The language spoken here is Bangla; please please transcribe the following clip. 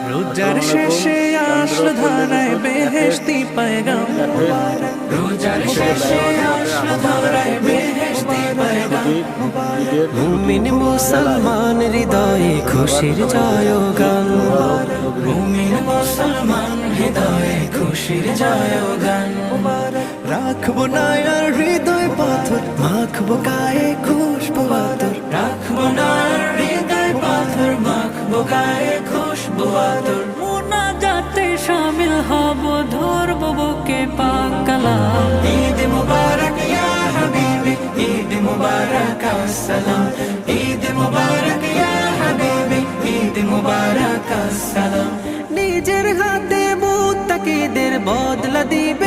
রোজার শেষে আসলো ধারায় বেহেশতি পয়গাম, রোজার শেষে আসলো ধারায় বেহেশতি পয়গাম। মুমিন মুসলমান হৃদয়ে খুশির জয়গান, মুমিন মুসলমান হৃদয়ে খুশির জয়গান। রাখবো না আর হৃদয় পাথর, মাখবো গায়ে খুশবু আতর, রাখবো না আর হৃদয় পাথর, মাখবো গায়ে খুশবু আতর। মুনাজাতে শামিল হব, ধরবো বুকে পাক কালাম। ঈদ মুবারক ইয়া হাবিবি, ঈদ মুবারক আসসালাম, ঈদ মুবারক ইয়া হাবিবি, ঈদ মুবারক আসসালাম। নিজের হাতে মুত্তাকিদের বদলা দিবে